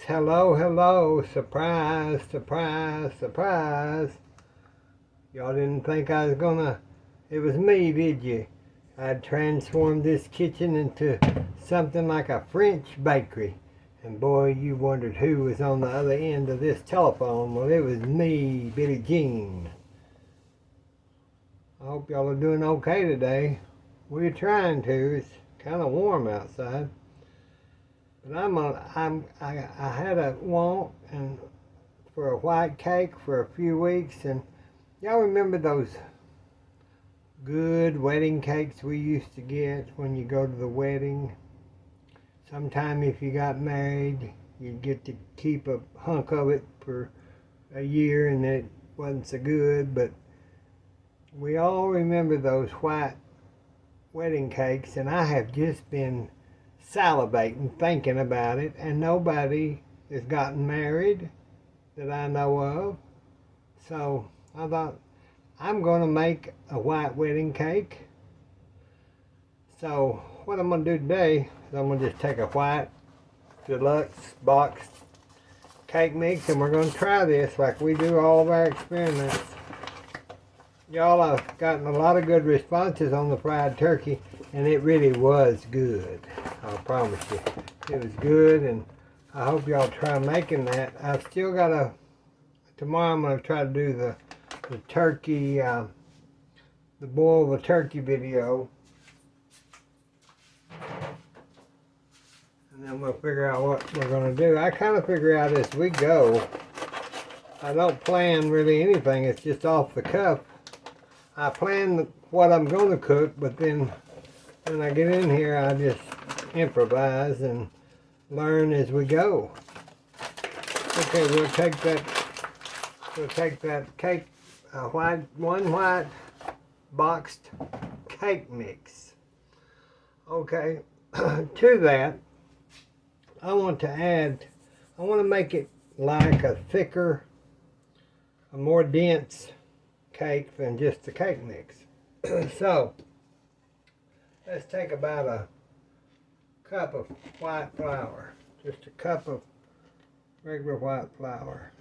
Hello, hello. Surprise, surprise, surprise. Y'all didn't think I was gonna... It was me, did you? I'd transformed this kitchen into something like a French bakery. And boy, you wondered who was on the other end of this telephone. Well, it was me, Billy Jean. I hope y'all are doing okay today. We're trying to. It's kind of warm outside. But I had a want for a white cake for a few weeks, and y'all remember those good wedding cakes we used to get when you go to the wedding? Sometime if you got married, you'd get to keep a hunk of it for a year, and it wasn't so good, but we all remember those white wedding cakes, and I have just been salivating thinking about it, and nobody has gotten married that I know of. So I thought, I'm going to make a white wedding cake. So what I'm going to do today is I'm going to just take a white deluxe box cake mix, and we're going to try this like we do all of our experiments. Y'all have gotten a lot of good responses on the fried turkey, and it really was good. I promise you. It was good, and I hope y'all try making that. I've still got tomorrow I'm going to try to do the turkey, the boil the turkey video. And then we'll figure out what we're going to do. I kind of figure out as we go. I don't plan really anything. It's just off the cuff. I plan what I'm going to cook, but then when I get in here, I just improvise and learn as we go. Okay, we'll take that cake, one white boxed cake mix. Okay, to that, I want to make it like a thicker, a more dense cake than just the cake mix. So let's take about a cup of white flour, just a cup of regular white flour,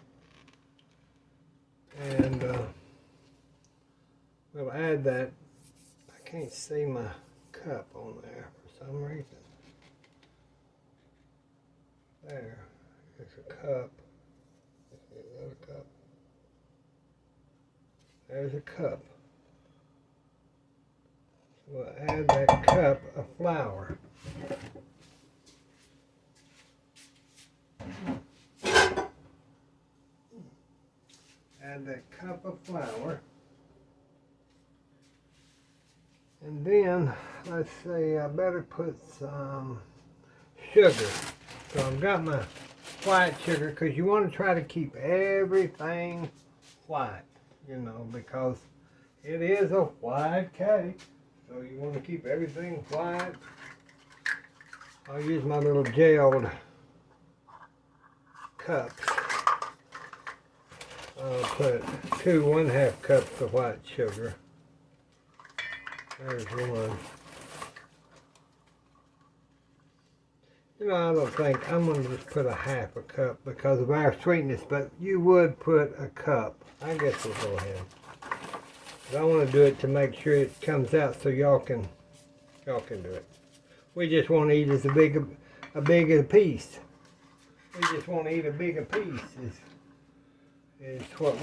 and we'll add that. I can't see my cup on there for some reason. There's a cup. There's a cup. There's a cup. So we'll add that cup of flour. Add that cup of flour. And then, let's see, I better put some sugar. So I've got my white sugar, because you want to try to keep everything white. You know, because it is a white cake, so you want to keep everything white. I'll use my little gelled cups. I'll put 2 1/2 cups of white sugar. There's one. You know, I don't think I'm going to just put a 1/2 cup because of our sweetness, but you would put a cup. I guess we'll go ahead. But I want to do it to make sure it comes out so y'all can do it. We just want to eat as a big a piece. We just want to eat a bigger piece is what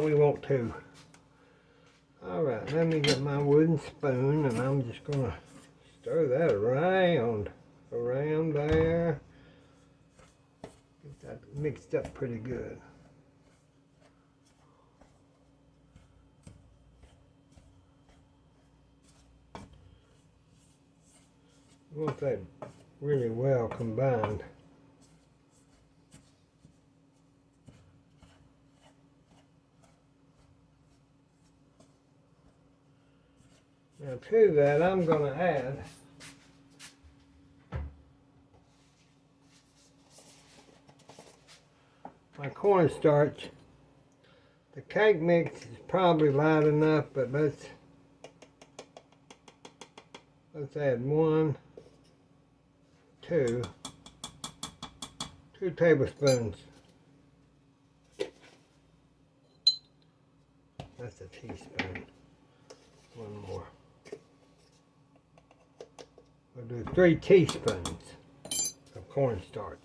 we want to. All right, let me get my wooden spoon, and I'm just going to stir that around there. Get that mixed up pretty good. We want that really well combined. Now to that, I'm going to add my cornstarch. The cake mix is probably light enough, but let's add 1, 2, 2 tablespoons. That's a teaspoon. One more. We'll do 3 teaspoons of cornstarch.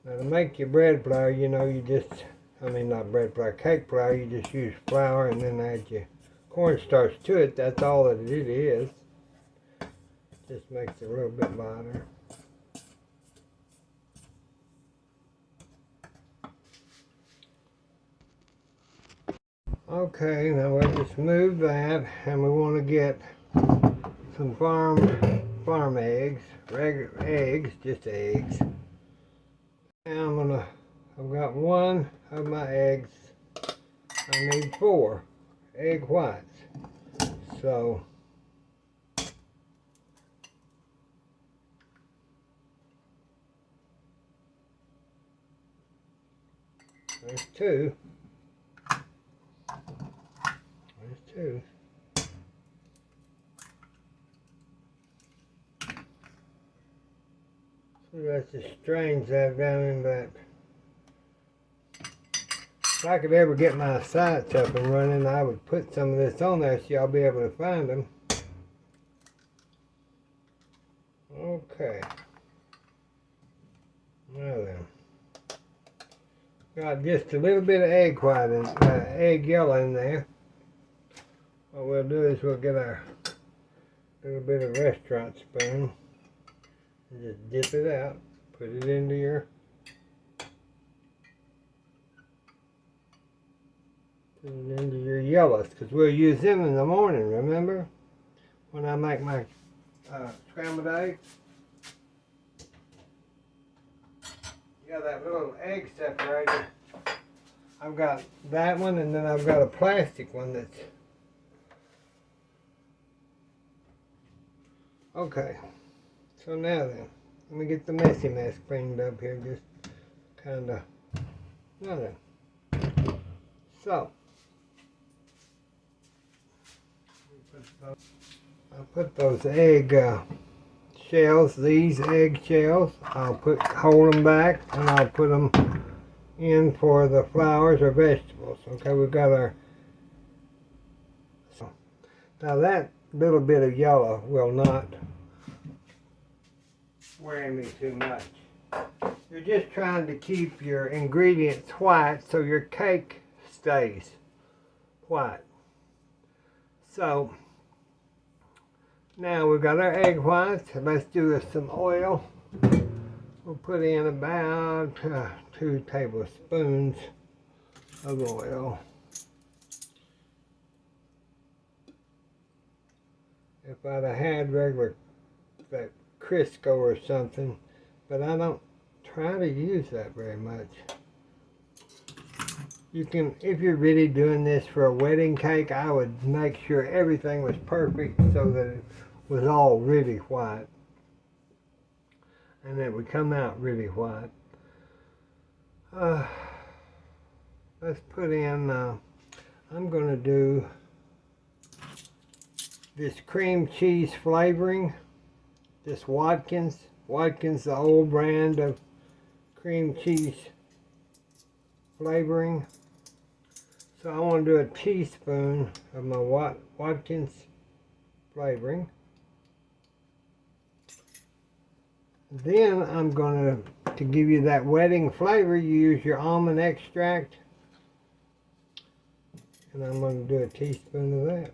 Now to make your bread flour, you know, you just, not bread flour, cake flour, you just use flour and then add your cornstarch to it. That's all that it is. Just makes it a little bit lighter. Okay, now we'll just move that, and we want to get some farm eggs, regular eggs, just eggs. And I've got 1 of my eggs. I need 4 egg whites. So there's 2. There's 2. So let's just strange that down in that. If I could ever get my sights up and running, I would put some of this on there so y'all be able to find them. Okay. Now then. Got just a little bit of egg white and egg yellow in there. What we'll do is we'll get our little bit of restaurant spoon and just dip it out. Put it into your yellows, because we'll use them in the morning, remember? When I make my scrambled eggs. Yeah, that little egg separator. I've got that one, and then I've got a plastic one that's... Okay, so now then, let me get the messy mess cleaned up here, just kind of... Now then. So, I'll put those egg shells, these egg shells, hold them back, and I'll put them in for the flowers or vegetables. Okay, we've got our, so now that little bit of yellow will not worry me too much. You're just trying to keep your ingredients white so your cake stays white. So now we've got our egg whites. Let's do some oil. We'll put in about 2 tablespoons of oil. If I'd have had regular that Crisco or something, but I don't try to use that very much. You can, if you're really doing this for a wedding cake, I would make sure everything was perfect so that it was all really white. And it would come out really white. Let's put in, I'm going to do this cream cheese flavoring. This Watkins, the old brand of cream cheese flavoring. So I want to do a teaspoon of my Watkins flavoring. Then I'm going to give you that wedding flavor, you use your almond extract. And I'm going to do a teaspoon of that.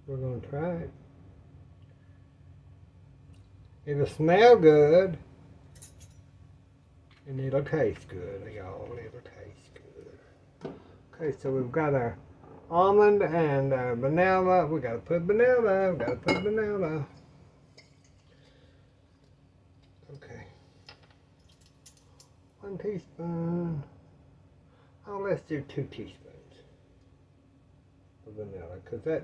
We're going to try it. It'll smell good. And it'll taste good, y'all. It'll taste good. Okay, so we've got our almond and our vanilla. We got to put vanilla. We got to put vanilla. Okay. 1 teaspoon. Oh, let's do 2 teaspoons of vanilla, because that,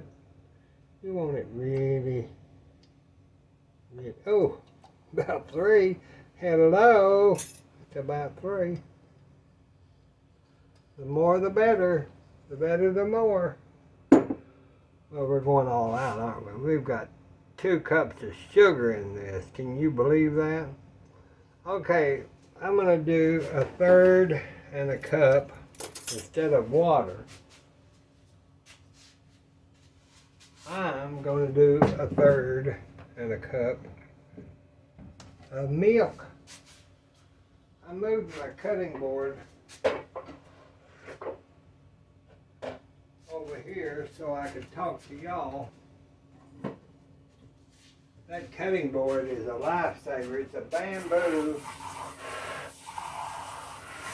you want it really, oh, about 3. Hello. It's about 3. The more the better. The better the more. Well, we're going all out, aren't we? We've got 2 cups of sugar in this. Can you believe that? Okay, I'm going to do 1/3 and a cup instead of water. I'm going to do 1/3 and a cup of milk. I moved my cutting board over here so I could talk to y'all. That cutting board is a lifesaver. It's a bamboo,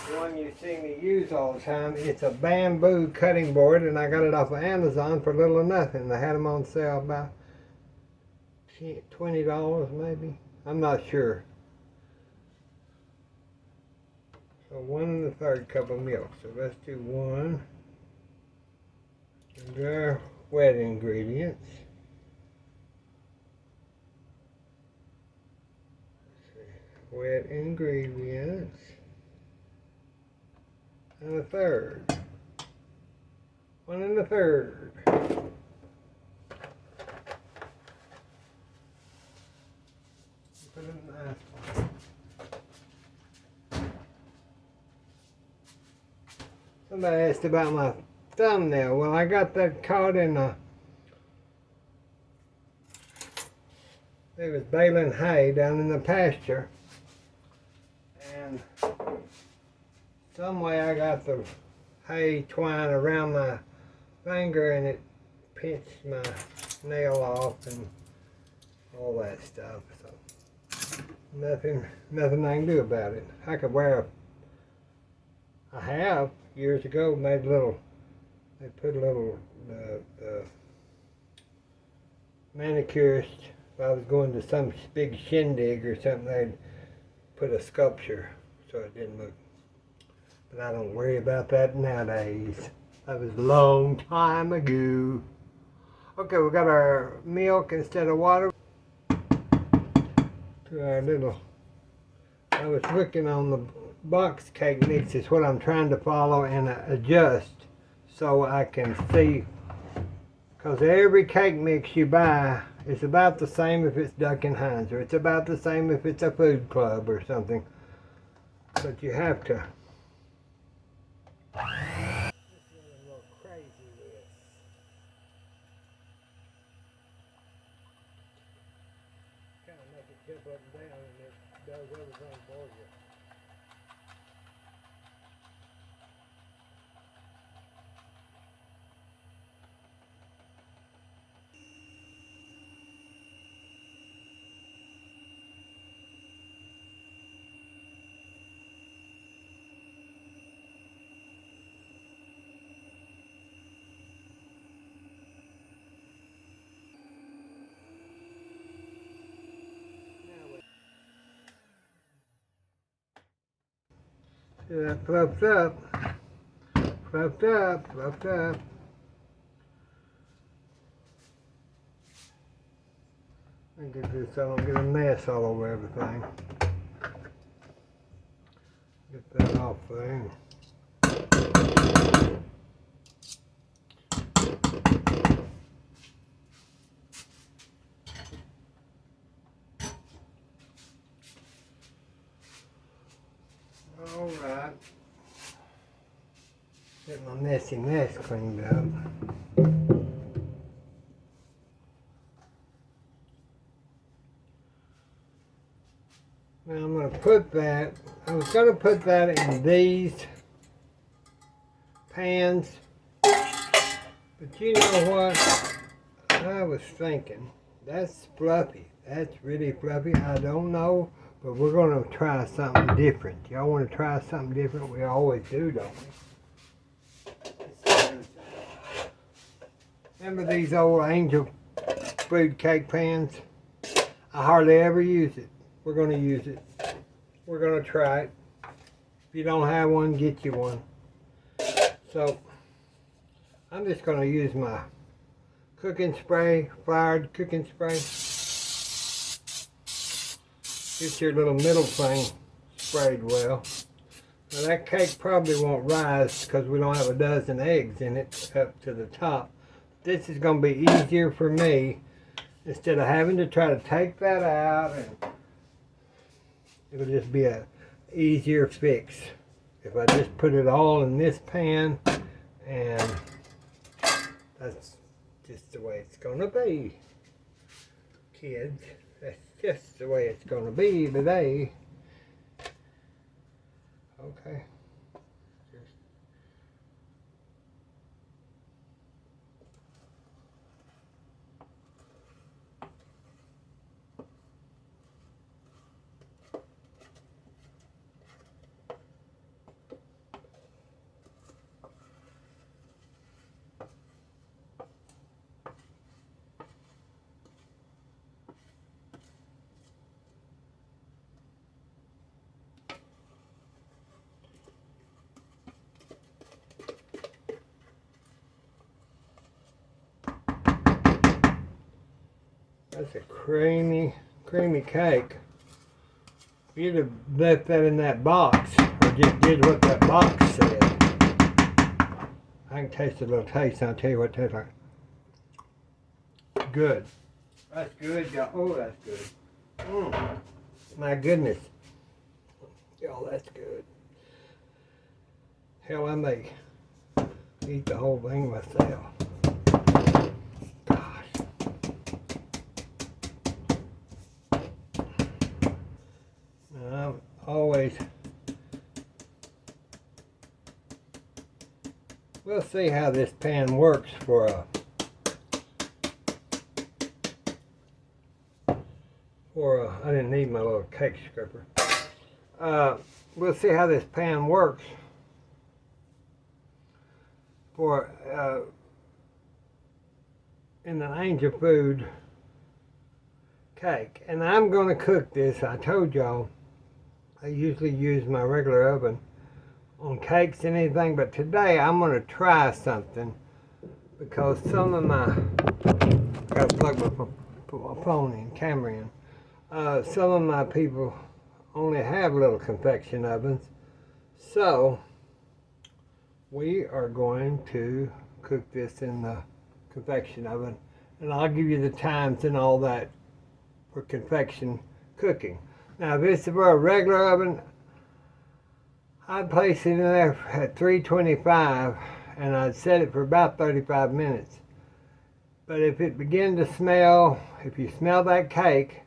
the one you see me use all the time. It's a bamboo cutting board, and I got it off of Amazon for little or nothing. They had them on sale about $20 maybe. I'm not sure. So 1 1/3 cup of milk. So let's do 1. And our wet ingredients. Wet ingredients. And 1/3. 1 1/3. Put it in the ice box. Somebody asked about my thumbnail. Well, I got that caught in they was baling hay down in the pasture, and some way I got the hay twine around my finger, and it pinched my nail off and all that stuff. So nothing I can do about it. I could wear I have years ago made little. They put a little manicurist. If I was going to some big shindig or something, they'd put a sculpture so it didn't look. But I don't worry about that nowadays. That was a long time ago. Okay, we got our milk instead of water. To our little. I was looking on the box cake mix. Is what I'm trying to follow and adjust so I can see. Because every cake mix you buy is about the same if it's Duck and Heinz, or it's about the same if it's a food club or something. But you have to. This is a little crazy with. Kind of make it jump up and down, and it does everything for you. See that fluffed up, fluffed up, fluffed up. I get this so I don't get a mess all over everything. Get that off there. Alright. Get my messy mess cleaned up. Now I'm going to put that, I was going to put that in these pans, but you know what, I was thinking, that's fluffy, that's really fluffy, I don't know, but we're going to try something different. Y'all want to try something different? We always do, don't we? Remember these old Angel food cake pans? I hardly ever use it. We're going to use it. We're going to try it. If you don't have one, get you one. So, I'm just going to use my cooking spray, floured cooking spray. Get your little middle thing sprayed well. Now that cake probably won't rise because we don't have a dozen eggs in it up to the top. this is going to be easier for me instead of having to try to take that out, and it'll just be a easier fix if I just put it all in this pan, and that's just the way it's going to be, kids. That's just the way it's going to be today. Okay. That's a creamy cake. If you'd have left that in that box, or just did what that box said, I can taste a little taste, and I'll tell you what it tastes like. Good. That's good, y'all. Oh, that's good. My goodness. Y'all, that's good. Hell, I may eat the whole thing myself. Always, we'll see how this pan works for I didn't need my little cake scraper. We'll see how this pan works for in an Angel Food cake. And I'm going to cook this. I told y'all I usually use my regular oven on cakes and anything, but today I'm going to try something because some of my, I got to plug my phone in, camera in. Some of my people only have little convection ovens, so we are going to cook this in the convection oven, and I'll give you the times and all that for convection cooking. Now, if it's for a regular oven, I'd place it in there at 325, and I'd set it for about 35 minutes. But if it begins to smell, if you smell that cake,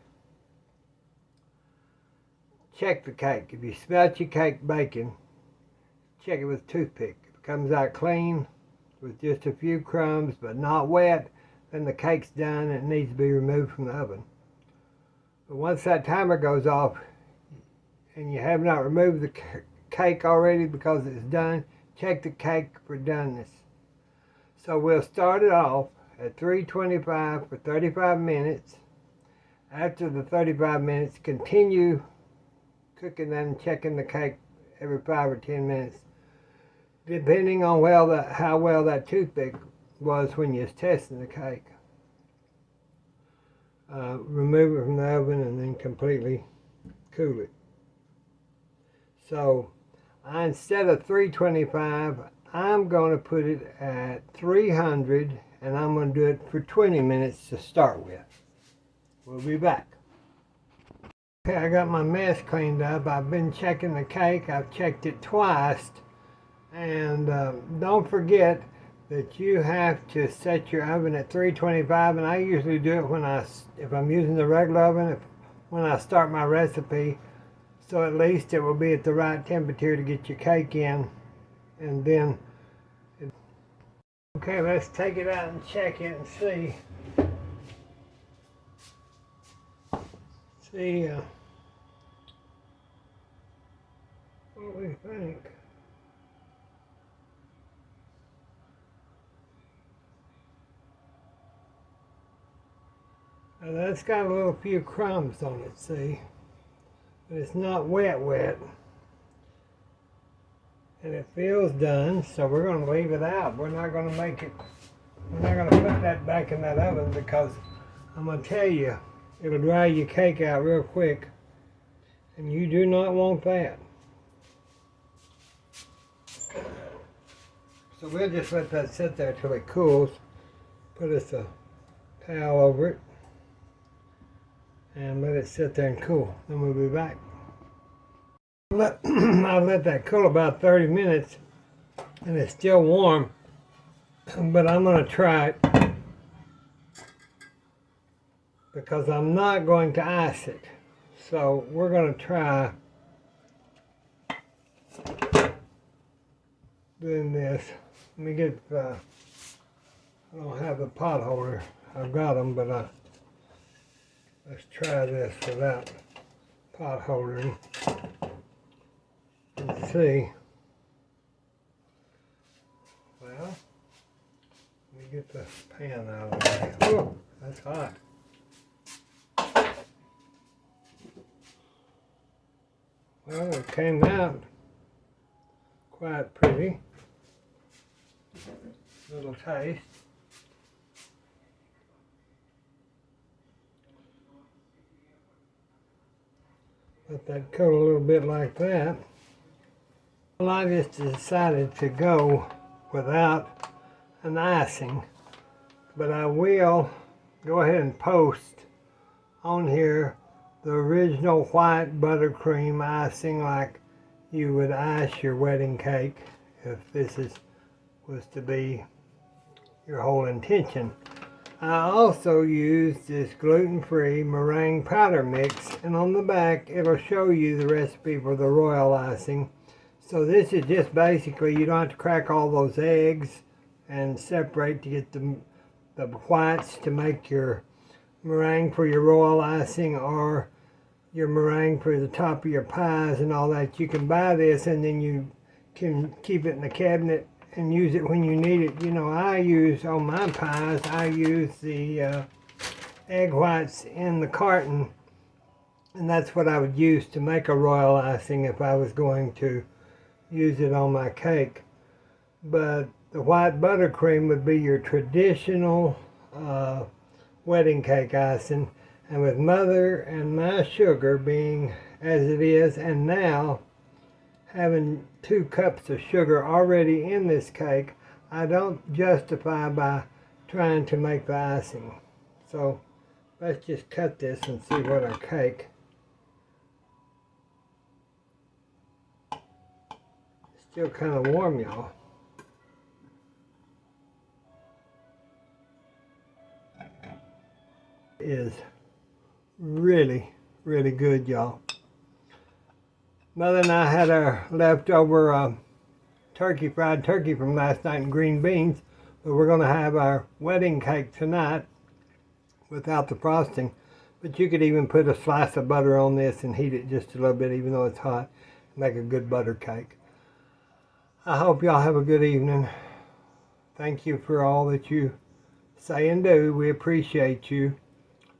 check the cake. If you smell your cake baking, check it with a toothpick. If it comes out clean, with just a few crumbs, but not wet, then the cake's done and it needs to be removed from the oven. But once that timer goes off and you have not removed the cake already because it's done, check the cake for doneness. So we'll start it off at 325 for 35 minutes. After the 35 minutes, continue cooking that and checking the cake every 5 or 10 minutes, depending on how well that toothpick was when you was testing the cake. Remove it from the oven and then completely cool it. So instead of 325, I'm going to put it at 300, and I'm going to do it for 20 minutes to start with. We'll be back. Okay, I got my mess cleaned up. I've been checking the cake. I've checked it twice. And don't forget that you have to set your oven at 325, and I usually do it if I'm using the regular oven, when I start my recipe, so at least it will be at the right temperature to get your cake in. And then, okay, let's take it out and check it and see what we think. Now that's got a little few crumbs on it, see? But it's not wet. And it feels done, so we're going to leave it out. We're not going to put that back in that oven, because I'm going to tell you, it'll dry your cake out real quick. And you do not want that. So we'll just let that sit there till it cools. Put us a towel over it and let it sit there and cool. Then we'll be back. I'll let that cool about 30 minutes and it's still warm, but I'm going to try it because I'm not going to ice it. So we're going to try doing this. Let me get, I don't have the pot holder. I've got them, but let's try this without pot holdering and see. Well, let me get the pan out of there. Oh, that's hot. Well, it came out quite pretty. Little taste. Let that coat a little bit like that. Well, I just decided to go without an icing, but I will go ahead and post on here the original white buttercream icing like you would ice your wedding cake if this was to be your whole intention. I also used this gluten-free meringue powder mix, and on the back it'll show you the recipe for the royal icing. So this is just basically, you don't have to crack all those eggs and separate to get the whites to make your meringue for your royal icing or your meringue for the top of your pies and all that. You can buy this and then you can keep it in the cabinet and use it when you need it. You know, I use, on my pies, I use the egg whites in the carton, and that's what I would use to make a royal icing if I was going to use it on my cake. But the white buttercream would be your traditional wedding cake icing, and with Mother and my sugar being as it is, and now having 2 cups of sugar already in this cake, I don't justify by trying to make the icing. So let's just cut this and see what our cake. It's still kind of warm, y'all. It is really, really good, y'all. Mother and I had our leftover fried turkey from last night and green beans, but we're going to have our wedding cake tonight without the frosting. But you could even put a slice of butter on this and heat it just a little bit, even though it's hot, make a good butter cake. I hope y'all have a good evening. Thank you for all that you say and do. We appreciate you.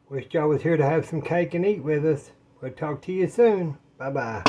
Wish y'all was here to have some cake and eat with us. We'll talk to you soon. Bye-bye.